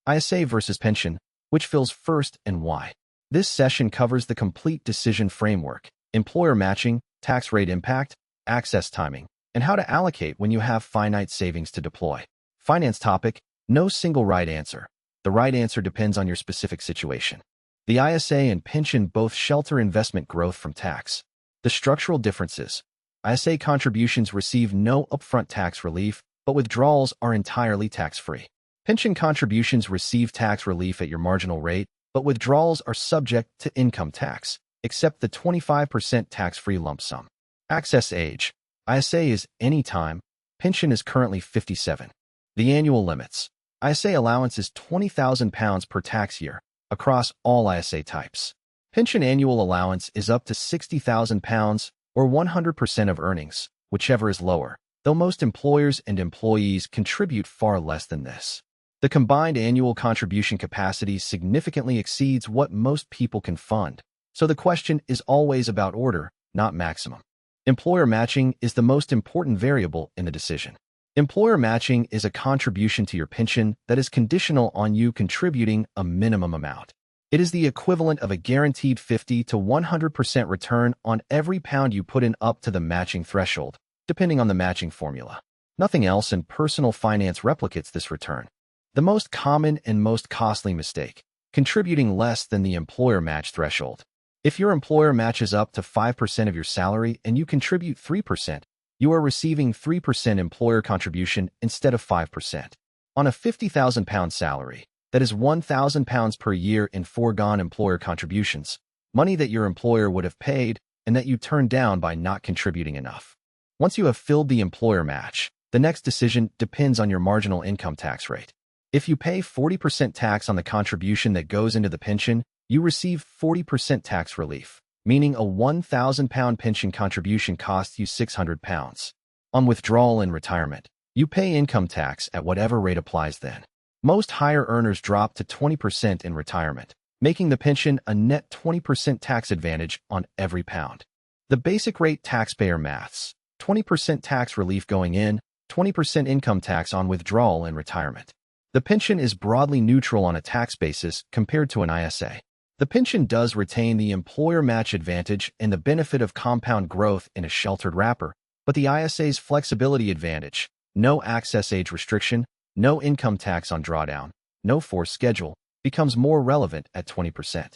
ISA versus pension, which fills first and why. This session covers the complete decision framework, employer matching, tax rate impact, access timing, and how to allocate when you have finite savings to deploy. Finance topic, no single right answer. The right answer depends on your specific situation. The ISA and pension both shelter investment growth from tax. The structural differences. ISA contributions receive no upfront tax relief, but withdrawals are entirely tax-free. Pension contributions receive tax relief at your marginal rate, but withdrawals are subject to income tax, except the 25% tax-free lump sum. Access age. ISA is anytime. Pension is currently 57. The annual limits. ISA allowance is £20,000 per tax year across all ISA types. Pension annual allowance is up to £60,000 or 100% of earnings, whichever is lower, though most employers and employees contribute far less than this. The combined annual contribution capacity significantly exceeds what most people can fund, so the question is always about order, not maximum. Employer matching is the most important variable in the decision. Employer matching is a contribution to your pension that is conditional on you contributing a minimum amount. It is the equivalent of a guaranteed 50 to 100% return on every pound you put in up to the matching threshold, depending on the matching formula. Nothing else in personal finance replicates this return. The most common and most costly mistake, contributing less than the employer match threshold. If your employer matches up to 5% of your salary and you contribute 3%, you are receiving 3% employer contribution instead of 5%. On a £50,000 salary, that is £1,000 per year in foregone employer contributions, money that your employer would have paid and that you turned down by not contributing enough. Once you have filled the employer match, the next decision depends on your marginal income tax rate. If you pay 40% tax on the contribution that goes into the pension, you receive 40% tax relief, meaning a £1,000 pension contribution costs you £600. On withdrawal and retirement, you pay income tax at whatever rate applies then. Most higher earners drop to 20% in retirement, making the pension a net 20% tax advantage on every pound. The basic rate taxpayer maths, 20% tax relief going in, 20% income tax on withdrawal and retirement. The pension is broadly neutral on a tax basis compared to an ISA. The pension does retain the employer match advantage and the benefit of compound growth in a sheltered wrapper, but the ISA's flexibility advantage, no access age restriction, no income tax on drawdown, no forced schedule, becomes more relevant at 20%.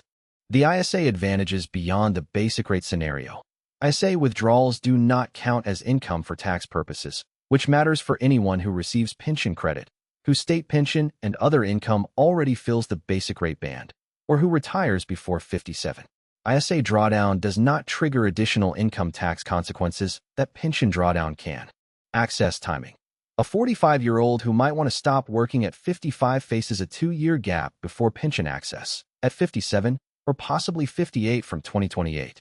The ISA advantages beyond the basic rate scenario. ISA withdrawals do not count as income for tax purposes, which matters for anyone who receives pension credit, whose state pension and other income already fills the basic rate band, or who retires before 57. ISA drawdown does not trigger additional income tax consequences that pension drawdown can. Access timing. A 45-year-old who might want to stop working at 55 faces a 2-year gap before pension access, at 57 or possibly 58 from 2028.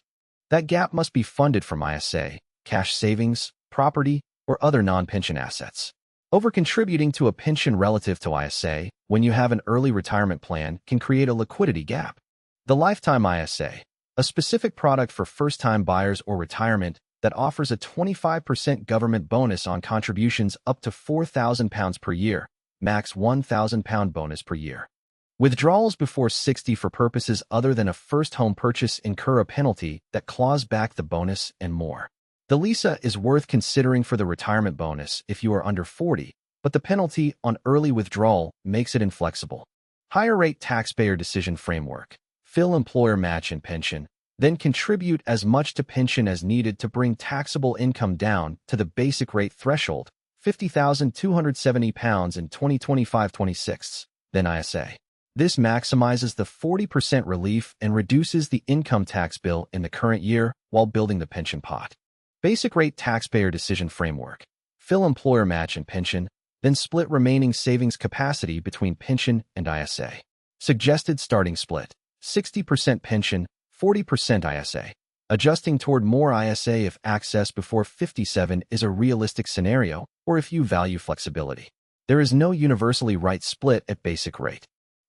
That gap must be funded from ISA, cash savings, property, or other non-pension assets. Over-contributing to a pension relative to ISA when you have an early retirement plan can create a liquidity gap. The Lifetime ISA, a specific product for first-time buyers or retirement that offers a 25% government bonus on contributions up to £4,000 per year, max £1,000 bonus per year. Withdrawals before 60 for purposes other than a first home purchase incur a penalty that claws back the bonus and more. The LISA is worth considering for the retirement bonus if you are under 40, but the penalty on early withdrawal makes it inflexible. Higher rate taxpayer decision framework. Fill employer match and pension, then contribute as much to pension as needed to bring taxable income down to the basic rate threshold, £50,270 in 2025-26, then ISA. This maximizes the 40% relief and reduces the income tax bill in the current year while building the pension pot. Basic rate taxpayer decision framework. Fill employer match and pension, then split remaining savings capacity between pension and ISA. Suggested starting split, 60% pension, 40% ISA. Adjusting toward more ISA if access before 57 is a realistic scenario or if you value flexibility. There is no universally right split at basic rate.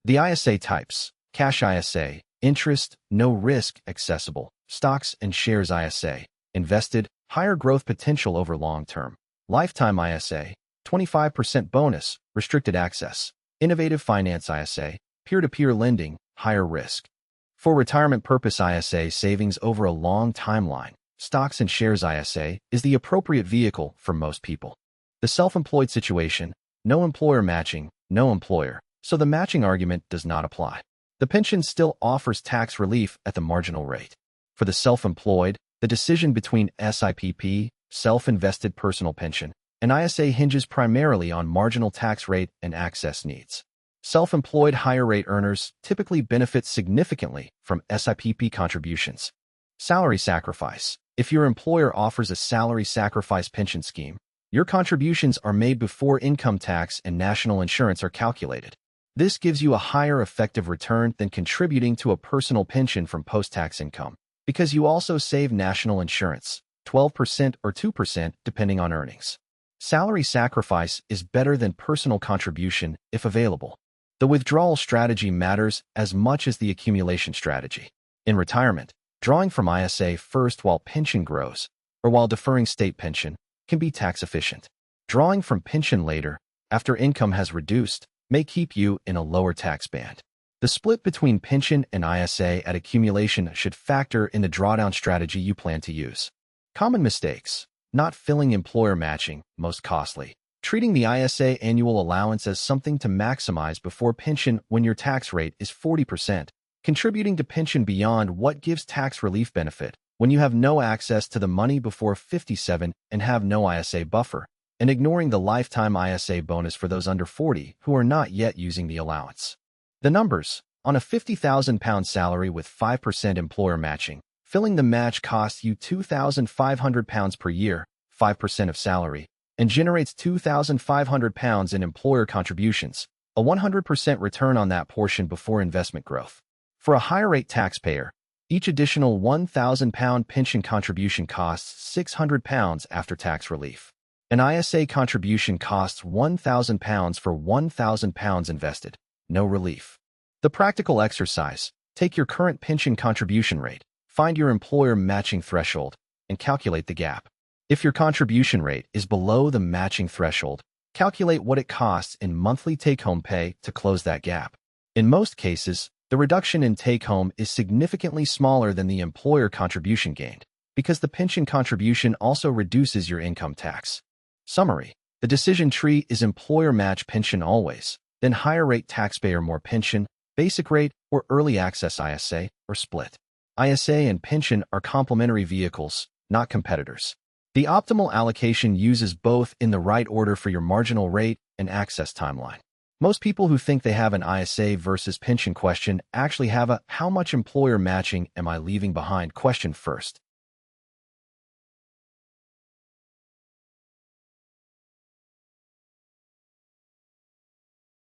The ISA types: cash ISA, interest, no risk, accessible, stocks and shares ISA, invested, higher growth potential over long term, lifetime ISA, 25% bonus, restricted access. Innovative finance ISA, peer-to-peer lending, higher risk. For retirement purpose ISA savings over a long timeline, stocks and shares ISA is the appropriate vehicle for most people. The self-employed situation, no employer matching, no employer, so the matching argument does not apply. The pension still offers tax relief at the marginal rate. For the self-employed, the decision between SIPP, self-invested personal pension, and ISA hinges primarily on marginal tax rate and access needs. Self-employed higher rate earners typically benefit significantly from SIPP contributions. Salary sacrifice. If your employer offers a salary sacrifice pension scheme, your contributions are made before income tax and national insurance are calculated. This gives you a higher effective return than contributing to a personal pension from post-tax income, because you also save national insurance, 12% or 2% depending on earnings. Salary sacrifice is better than personal contribution if available. The withdrawal strategy matters as much as the accumulation strategy. In retirement, drawing from ISA first while pension grows, or while deferring state pension, can be tax efficient. Drawing from pension later, after income has reduced, may keep you in a lower tax band. The split between pension and ISA at accumulation should factor in the drawdown strategy you plan to use. Common mistakes. Not filling employer matching, most costly. Treating the ISA annual allowance as something to maximize before pension when your tax rate is 40%. Contributing to pension beyond what gives tax relief benefit when you have no access to the money before 57 and have no ISA buffer, and ignoring the lifetime ISA bonus for those under 40 who are not yet using the allowance. The numbers. On a £50,000 salary with 5% employer matching, filling the match costs you £2,500 per year, 5% of salary, and generates £2,500 in employer contributions, a 100% return on that portion before investment growth. For a higher rate taxpayer, each additional £1,000 pension contribution costs £600 after tax relief. An ISA contribution costs £1,000 for £1,000 invested, no relief. The practical exercise. Take your current pension contribution rate, find your employer matching threshold, and calculate the gap. If your contribution rate is below the matching threshold, calculate what it costs in monthly take-home pay to close that gap. In most cases, the reduction in take-home is significantly smaller than the employer contribution gained, because the pension contribution also reduces your income tax. Summary. The decision tree is employer match pension always, then higher rate taxpayer more pension, basic rate, or early access ISA, or split. ISA and pension are complementary vehicles, not competitors. The optimal allocation uses both in the right order for your marginal rate and access timeline. Most people who think they have an ISA versus pension question actually have a "how much employer matching am I leaving behind" question first.